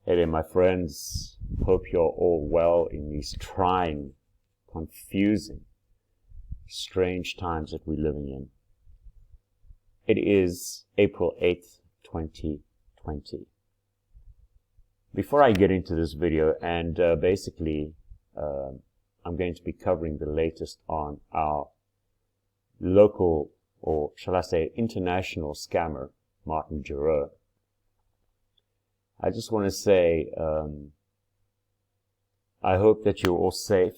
Hey there, my friends. Hope you're all well in these trying, confusing, strange times that we're living in. It is April 8th, 2020. Before I get into this video, and I'm going to be covering the latest on our local, or shall I say international scammer, Martin Gerraux. I just want to say, I hope that you're all safe,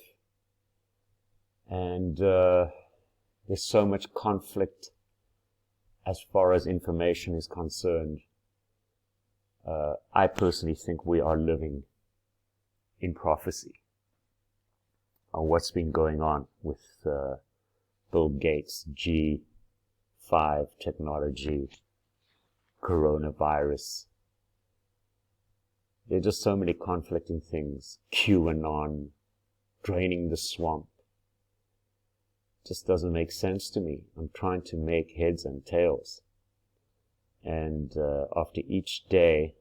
and there's so much conflict as far as information is concerned. I personally think we are living in prophecy on what's been going on with Bill Gates, G5 technology, coronavirus. There are just so many conflicting things. QAnon, draining the swamp. Just doesn't make sense to me. I'm trying to make heads and tails. And after each day,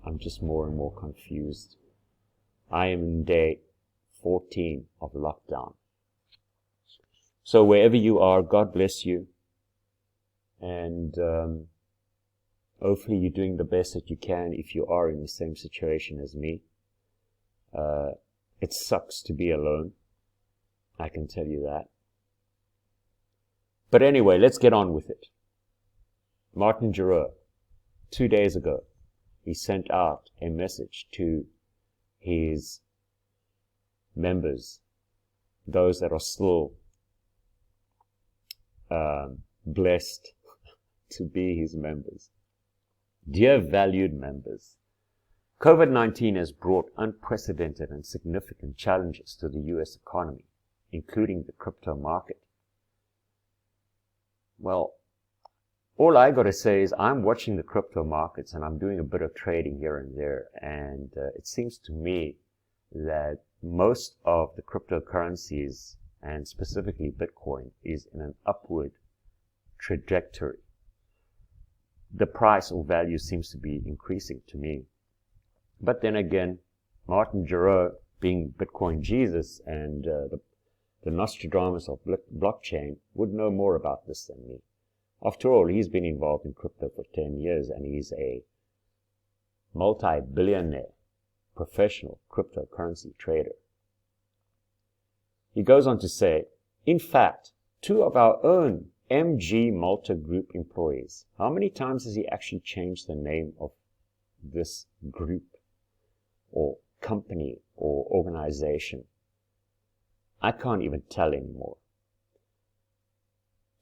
I'm just more and more confused. I am in day 14 of lockdown. So wherever you are, God bless you. And hopefully you're doing the best that you can if you are in the same situation as me. It sucks to be alone. I can tell you that. But anyway, let's get on with it. Martin Gerraux, 2 days ago, he sent out a message to his members, those that are still blessed to be his members. Dear valued members, COVID-19 has brought unprecedented and significant challenges to the US economy, including the crypto market. Well, all I got to say is I'm watching the crypto markets and I'm doing a bit of trading here and there, and it seems to me that most of the cryptocurrencies, and specifically Bitcoin, is in an upward trajectory. The price or value seems to be increasing to me. But then again, Martin Gerraux, being Bitcoin Jesus and the Nostradamus of blockchain, would know more about this than me. After all, he's been involved in crypto for 10 years and he's a multi-billionaire professional cryptocurrency trader. He goes on to say, in fact, 2 of our own MG Malta Group employees. How many times has he actually changed the name of this group or company or organization? I can't even tell anymore.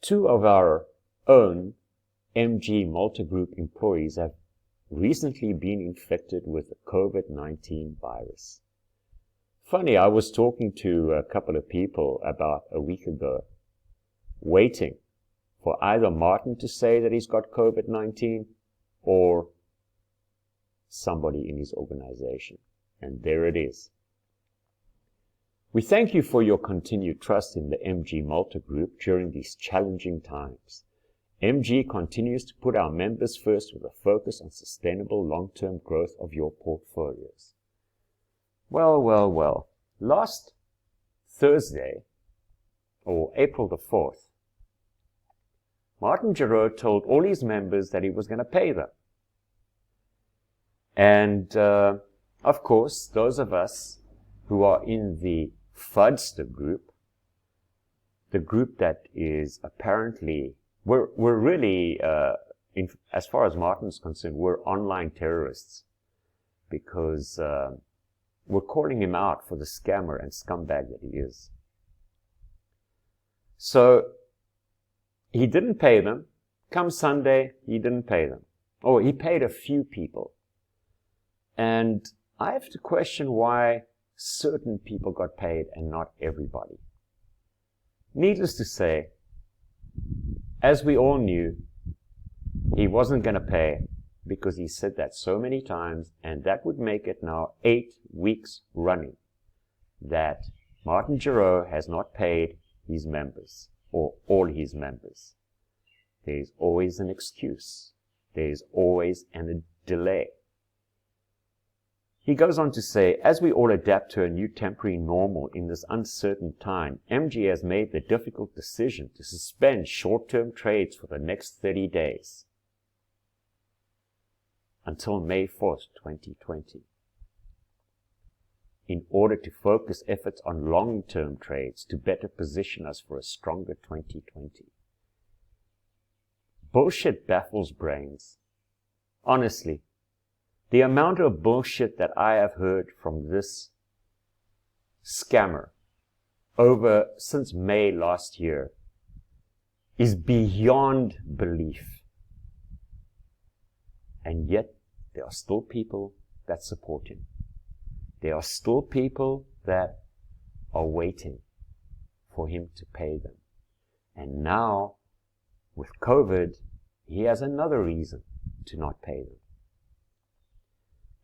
2 of our own MG Malta Group employees have recently been infected with the COVID-19 virus. Funny, I was talking to a couple of people about a week ago, waiting for either Martin to say that he's got COVID-19 or somebody in his organization. And there it is. We thank you for your continued trust in the MG Malta Group during these challenging times. MG continues to put our members first with a focus on sustainable long-term growth of your portfolios. Well. Last Thursday, or April the 4th, Martin Gerraux told all his members that he was going to pay them. And, of course, those of us who are in the Fudster group, the group that is apparently, we're really, as far as Martin's concerned, we're online terrorists because we're calling him out for the scammer and scumbag that he is. So, he didn't pay them. Come Sunday, he didn't pay them. Oh, he paid a few people. And I have to question why certain people got paid and not everybody. Needless to say, as we all knew, he wasn't going to pay because he said that so many times, and that would make it now 8 weeks running that Martin Gerraux has not paid his members, or all his members. There's always an excuse. There's always a delay. He goes on to say, as we all adapt to a new temporary normal in this uncertain time, MG has made the difficult decision to suspend short-term trades for the next 30 days until May 4th, 2020, in order to focus efforts on long-term trades to better position us for a stronger 2020. Bullshit baffles brains. Honestly, the amount of bullshit that I have heard from this scammer since May last year is beyond belief. And yet, there are still people that support him. There are still people that are waiting for him to pay them. And now, with COVID, he has another reason to not pay them.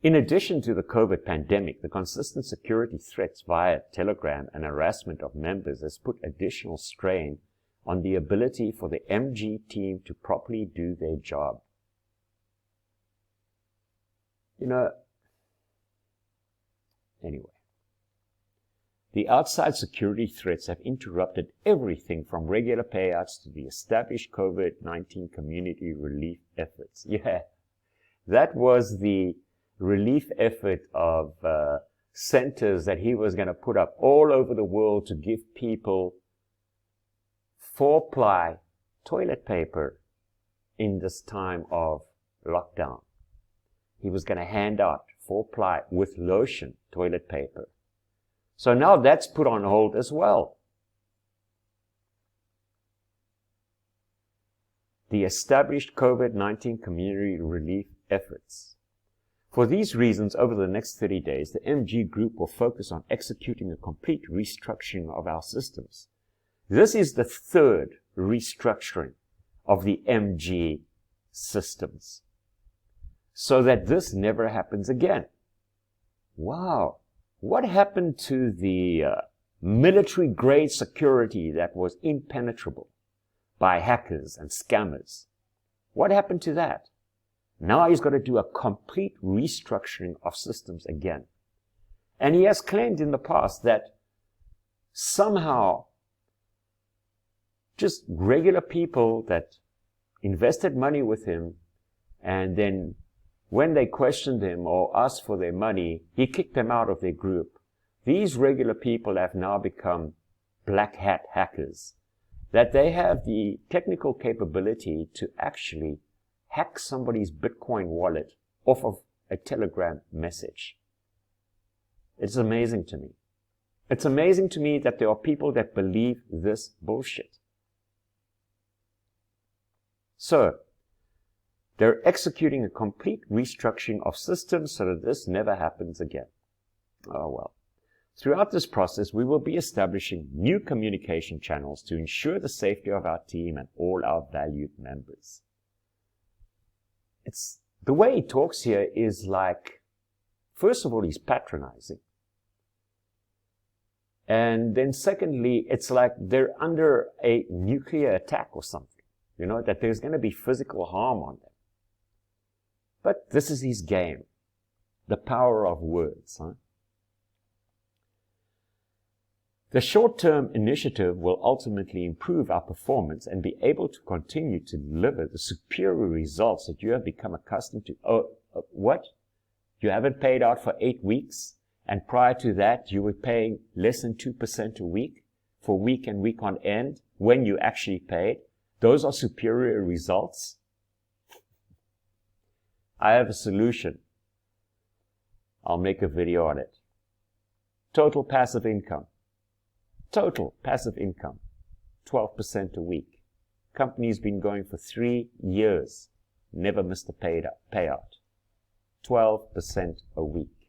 In addition to the COVID pandemic, the consistent security threats via Telegram and harassment of members has put additional strain on the ability for the MG team to properly do their job. Anyway, the outside security threats have interrupted everything from regular payouts to the established COVID-19 community relief efforts. Yeah, that was the relief effort of centers that he was going to put up all over the world to give people 4-ply toilet paper in this time of lockdown. He was going to hand out 4-ply with lotion toilet paper. So now that's put on hold as well. The established COVID-19 community relief efforts. For these reasons, over the next 30 days, the MG Group will focus on executing a complete restructuring of our systems. This is the third restructuring of the MG systems, so that this never happens again. Wow. What happened to the military-grade security that was impenetrable by hackers and scammers? What happened to that? Now he's got to do a complete restructuring of systems again. And he has claimed in the past that somehow just regular people that invested money with him, and then when they questioned him or asked for their money, he kicked them out of their group. These regular people have now become black hat hackers, that they have the technical capability to actually hack somebody's Bitcoin wallet off of a Telegram message. It's amazing to me. It's amazing to me that there are people that believe this bullshit. So, they're executing a complete restructuring of systems so that this never happens again. Oh well. Throughout this process, we will be establishing new communication channels to ensure the safety of our team and all our valued members. The way he talks here is like, first of all, he's patronizing. And then secondly, it's like they're under a nuclear attack or something. That there's going to be physical harm on them. But this is his game. The power of words. Huh? The short-term initiative will ultimately improve our performance and be able to continue to deliver the superior results that you have become accustomed to. What? You haven't paid out for 8 weeks, and prior to that you were paying less than 2% a week for week and week on end when you actually paid. Those are superior results. I have a solution. I'll make a video on it. Total passive income. Total passive income. 12% a week. Company's been going for 3 years. Never missed a payout. 12% a week.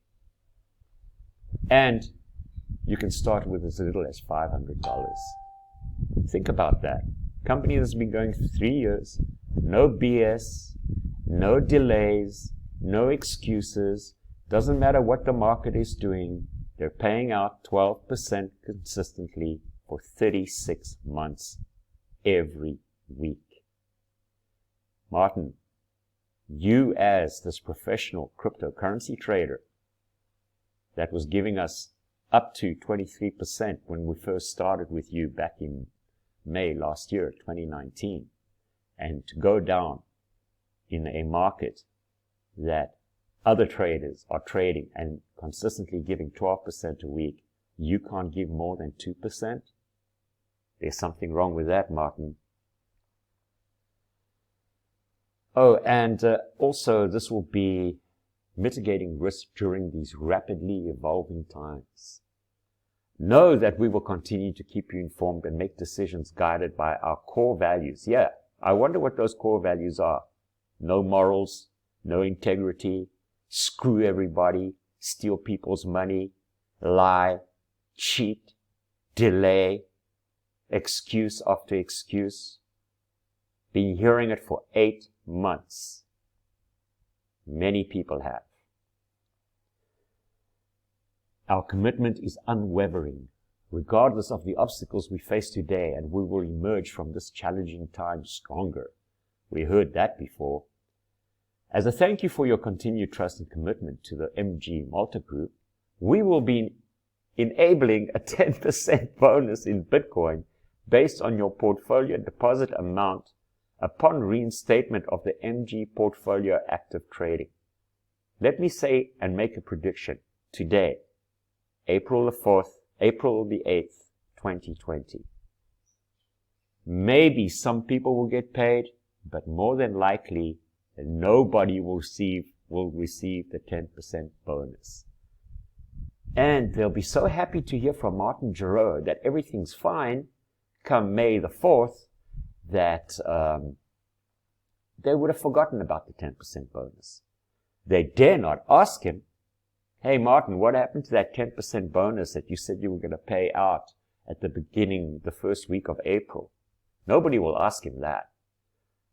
And you can start with as little as $500. Think about that. Company that's been going for 3 years, no BS, no delays, no excuses, doesn't matter what the market is doing, they're paying out 12% consistently for 36 months every week. Martin, you as this professional cryptocurrency trader that was giving us up to 23% when we first started with you back in May last year, 2019, and to go down in a market that other traders are trading and consistently giving 12% a week, you can't give more than 2%? There's something wrong with that, Martin. Oh, and also this will be mitigating risk during these rapidly evolving times. Know that we will continue to keep you informed and make decisions guided by our core values. Yeah, I wonder what those core values are. No morals, no integrity, screw everybody, steal people's money, lie, cheat, delay, excuse after excuse. Been hearing it for 8 months. Many people have. Our commitment is unwavering, regardless of the obstacles we face today, and we will emerge from this challenging time stronger. We heard that before. As a thank you for your continued trust and commitment to the MG Malta Group, we will be enabling a 10% bonus in Bitcoin based on your portfolio deposit amount upon reinstatement of the MG portfolio active trading. Let me say and make a prediction today, April the 8th, 2020. Maybe some people will get paid, but more than likely, nobody will receive the 10% bonus. And they'll be so happy to hear from Martin Gerraux that everything's fine come May the 4th that they would have forgotten about the 10% bonus. They dare not ask him, hey Martin, what happened to that 10% bonus that you said you were going to pay out at the beginning, the first week of April? Nobody will ask him that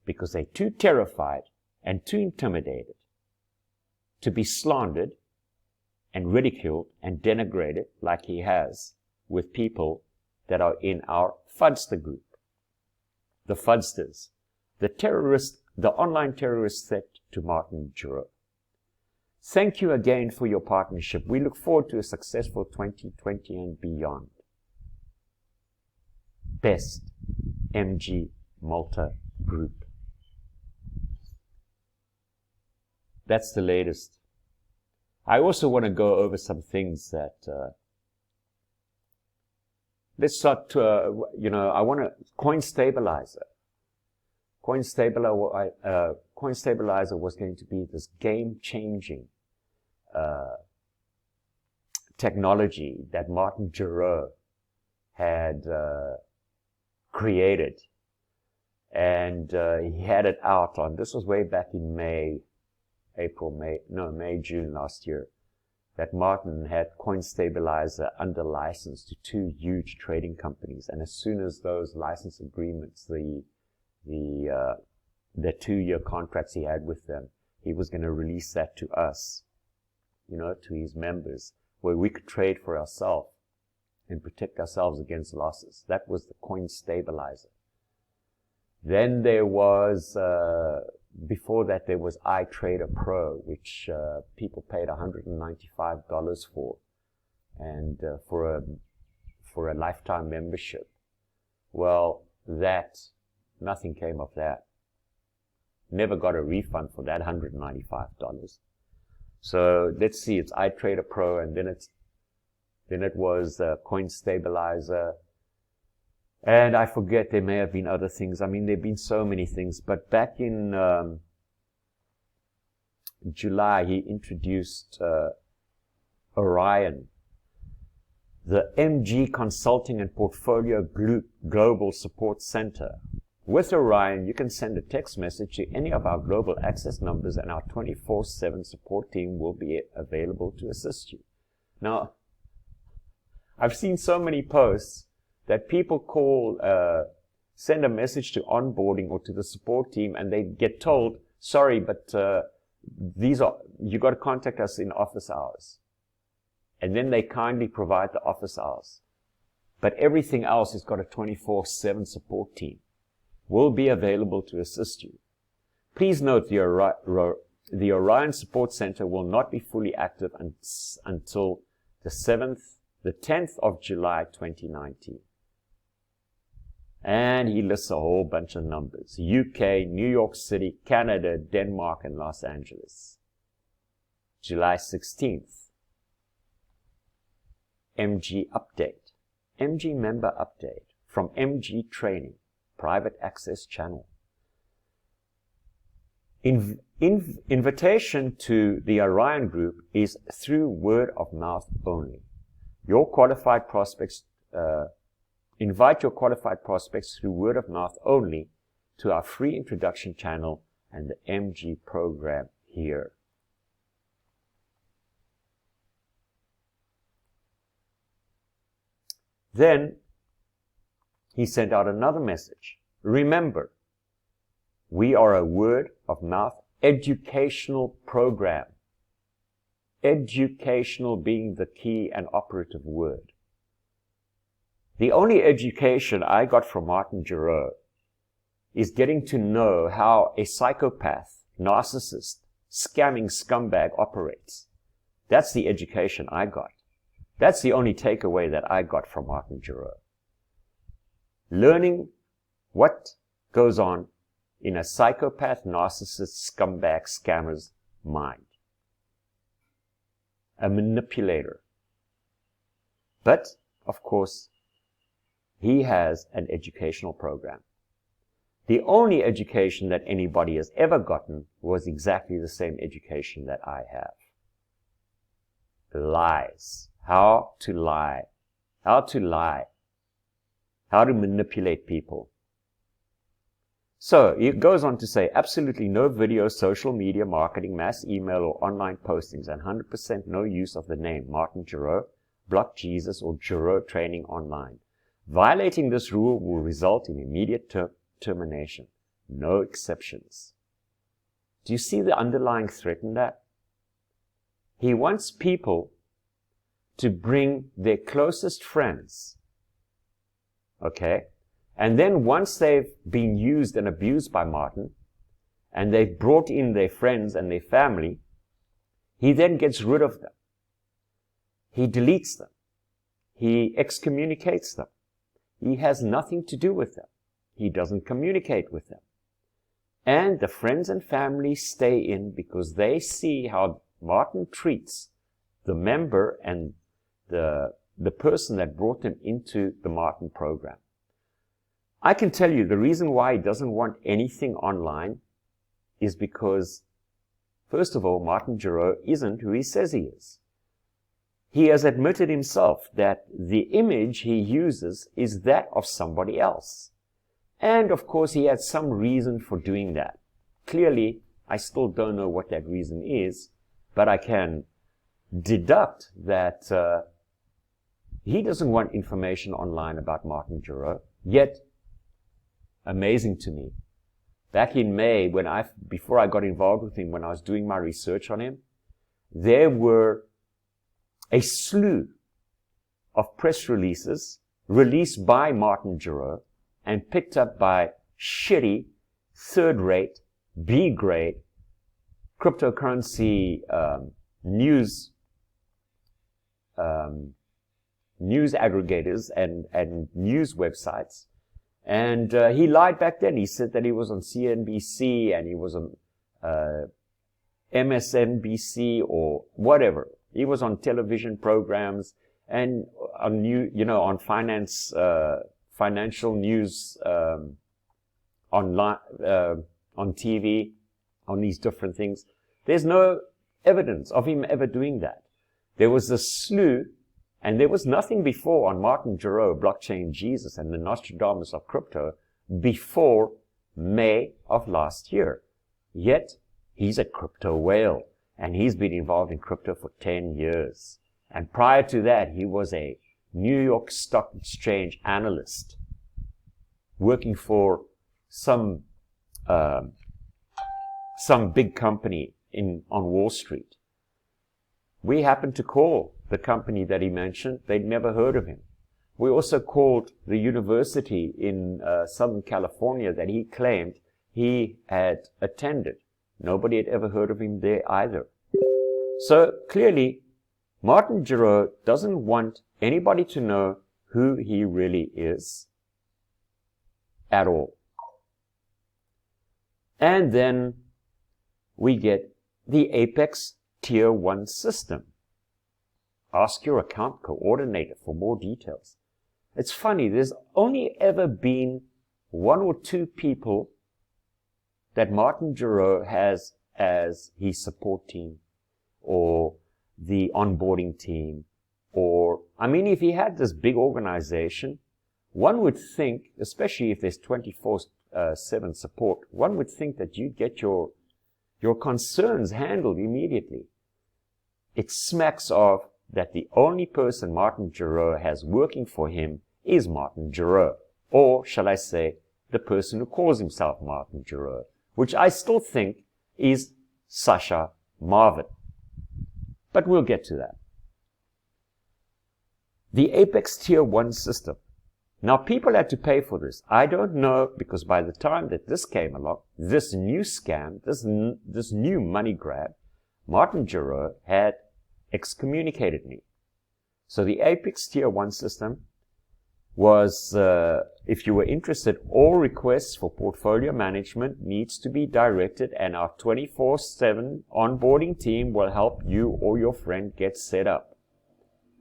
because they're too terrified and too intimidated to be slandered and ridiculed and denigrated like he has with people that are in our Fudster group. The Fudsters, the online terrorist threat to Martin Gerraux. Thank you again for your partnership. We look forward to a successful 2020 and beyond. Best MG Malta Group. That's the latest. I also want to go over some things that, let's start, I want to, Coin Stabilizer was going to be this game-changing technology that Martin Gerraux had created. And he had it out on, this was way back in June last year, that Martin had Coin Stabilizer under license to 2 huge trading companies. And as soon as those license agreements, the 2-year contracts he had with them, he was going to release that to us, to his members, where we could trade for ourselves and protect ourselves against losses. That was the Coin Stabilizer. Then there was, before that, there was iTrader Pro, which people paid $195 for, and for a lifetime membership. Well, nothing came of that. Never got a refund for that $195. So let's see, it's iTrader Pro, and then it was Coin Stabilizer, and I forget, there may have been other things. I mean, there have been so many things, but back in July, he introduced Orion, the MG Consulting and Portfolio Global Support Center. With Orion, you can send a text message to any of our global access numbers, and our 24/7 support team will be available to assist you. Now, I've seen so many posts that people send a message to onboarding or to the support team, and they get told, sorry, but you got to contact us in office hours. And then they kindly provide the office hours. But everything else has got a 24/7 support team. Will be available to assist you. Please note the Orion Support Center will not be fully active until the 10th of July 2019. And he lists a whole bunch of numbers. UK, New York City, Canada, Denmark, and Los Angeles. July 16th. MG update. MG member update from MG Training, private access channel. Invitation to the Orion group is through word of mouth only. Your qualified prospects, invite your qualified prospects through word of mouth only to our free introduction channel and the MG program here. Then he sent out another message. Remember, we are a word of mouth educational program. Educational being the key and operative word. The only education I got from Martin Gerraux is getting to know how a psychopath, narcissist, scamming scumbag operates. That's the education I got. That's the only takeaway that I got from Martin Gerraux. Learning what goes on in a psychopath, narcissist, scumbag, scammer's mind. A manipulator. But, of course, he has an educational program. The only education that anybody has ever gotten was exactly the same education that I have. Lies. How to lie. How to lie. How to manipulate people. So, it goes on to say, absolutely no video, social media, marketing, mass email, or online postings, and 100% no use of the name Martin Gerraux, Block Jesus, or Gerraux Training Online. Violating this rule will result in immediate termination. No exceptions. Do you see the underlying threat in that? He wants people to bring their closest friends, okay? And then once they've been used and abused by Martin, and they've brought in their friends and their family, he then gets rid of them. He deletes them. He excommunicates them. He has nothing to do with them. He doesn't communicate with them. And the friends and family stay in because they see how Martin treats the member and the person that brought them into the Martin program. I can tell you the reason why he doesn't want anything online is because, first of all, Martin Gerraux isn't who he says he is. He has admitted himself that the image he uses is that of somebody else. And of course, he had some reason for doing that. Clearly, I still don't know what that reason is, but I can deduct that he doesn't want information online about Martin Gerraux. Yet, amazing to me, back in May, before I got involved with him, when I was doing my research on him, there were a slew of press releases released by Martin Gerraux and picked up by shitty, third-rate, B-grade cryptocurrency news aggregators and news websites. And he lied back then. He said that he was on CNBC and he was on MSNBC or whatever. He was on television programs and on on financial news online, on TV, on these different things. There's no evidence of him ever doing that. There was a slew, and there was nothing before on Martin Gerraux, Blockchain Jesus, and the Nostradamus of crypto before May of last year. Yet, he's a crypto whale, and he's been involved in crypto for 10 years. And prior to that, he was a New York Stock Exchange analyst working for some big company on Wall Street. We happened to call the company that he mentioned. They'd never heard of him. We also called the university in Southern California that he claimed he had attended. Nobody had ever heard of him there either. So clearly, Martin Gerraux doesn't want anybody to know who he really is at all. And then we get the Apex Tier 1 system. Ask your account coordinator for more details. It's funny, there's only ever been 1 or 2 people that Martin Gerraux has as his support team or the onboarding team. Or, I mean, if he had this big organization, one would think, especially if there's 24/7 support, one would think that you'd get your concerns handled immediately. It smacks of that the only person Martin Gerraux has working for him is Martin Gerraux, or shall I say, the person who calls himself Martin Gerraux, which I still think is Sasha Marvin. But we'll get to that. The Apex Tier 1 system. Now, people had to pay for this. I don't know, because by the time that this came along, this new scam, this new money grab, Martin Gerraux had excommunicated me. So the Apex Tier 1 system was, if you were interested, all requests for portfolio management needs to be directed, and our 24/7 onboarding team will help you or your friend get set up.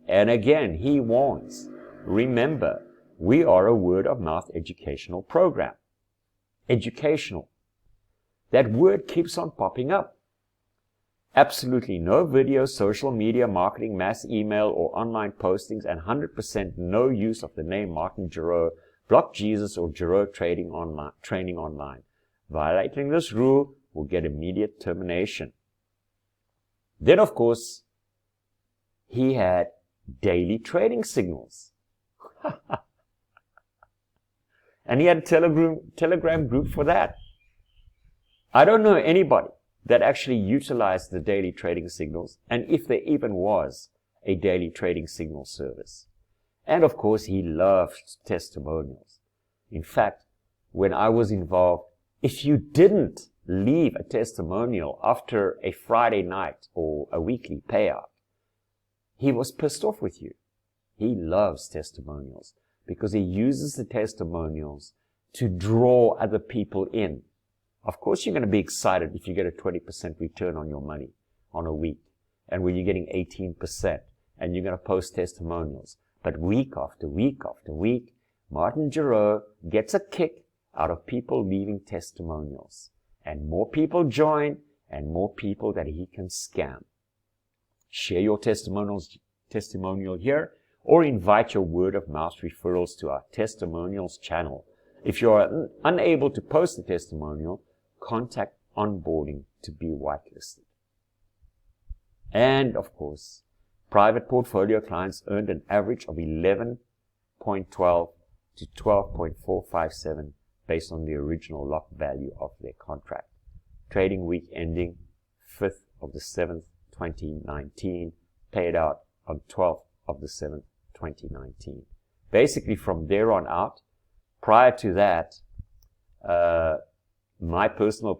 And again, he warns, remember, we are a word-of-mouth educational program. Educational. That word keeps on popping up. Absolutely no video, social media, marketing, mass email, or online postings, and 100% no use of the name Martin Gerraux, Block Jesus, or Gerraux training online. Violating this rule will get immediate termination. Then, of course, he had daily trading signals. And he had a Telegram group for that. I don't know anybody that actually utilized the daily trading signals, and if there even was a daily trading signal service. And of course, he loved testimonials. In fact, when I was involved, if you didn't leave a testimonial after a Friday night or a weekly payout, he was pissed off with you. He loves testimonials because he uses the testimonials to draw other people in. Of course, you're going to be excited if you get a 20% return on your money on a week, and when you're getting 18%, and you're going to post testimonials. But week after week after week, Martin Gerraux gets a kick out of people leaving testimonials. And more people join, and more people that he can scam. Share your testimonial here, or invite your word-of-mouth referrals to our testimonials channel. If you are unable to post a testimonial, contact onboarding to be whitelisted. And of course, private portfolio clients earned an average of 11.12 to 12.457 based on the original lock value of their contract. Trading week ending 5th of the 7th, 2019, paid out on 12th of the 7th, 2019. Basically, from there on out, prior to that, my personal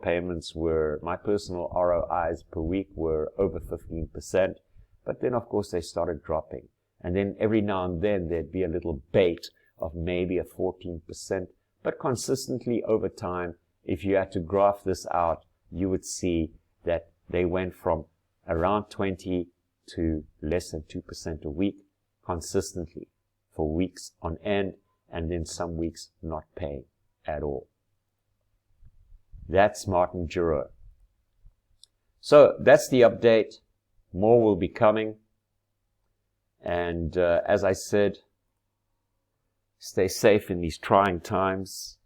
ROIs per week were over 15%, but then of course they started dropping. And then every now and then there'd be a little bait of maybe a 14%, but consistently over time, if you had to graph this out, you would see that they went from around 20 to less than 2% a week consistently for weeks on end, and then some weeks not paying at all. That's Martin Gerraux. So that's the update. More will be coming. And as I said, stay safe in these trying times.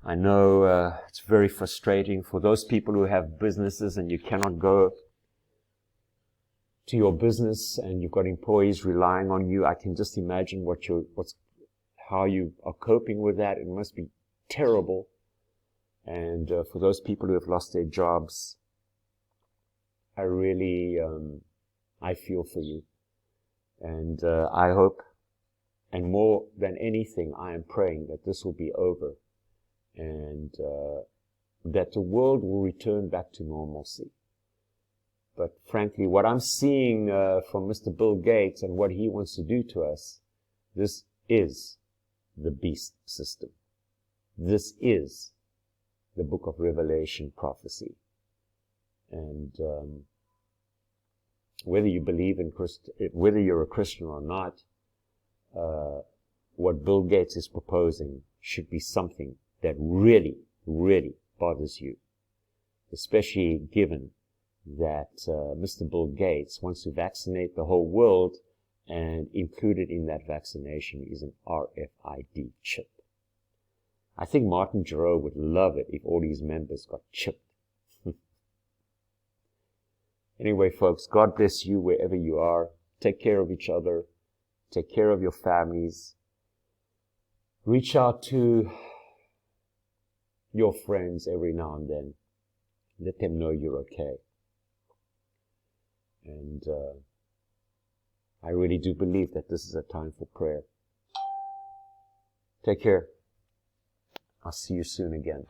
I know it's very frustrating for those people who have businesses and you cannot go to your business and you've got employees relying on you. I can just imagine how you are coping with that. It must be terrible. And for those people who have lost their jobs, I really, I feel for you. And I hope, and more than anything, I am praying that this will be over and that the world will return back to normalcy. But frankly, what I'm seeing from Mr. Bill Gates and what he wants to do to us, this is the beast system. This is the book of Revelation prophecy. And whether you believe in whether you're a Christian or not, what Bill Gates is proposing should be something that really, really bothers you, especially given that Mr. Bill Gates wants to vaccinate the whole world, and included in that vaccination is an RFID chip. I think Martin Gerraux would love it if all his members got chipped. Anyway, folks, God bless you wherever you are. Take care of each other. Take care of your families. Reach out to your friends every now and then. Let them know you're okay. And I really do believe that this is a time for prayer. Take care. I'll see you soon again.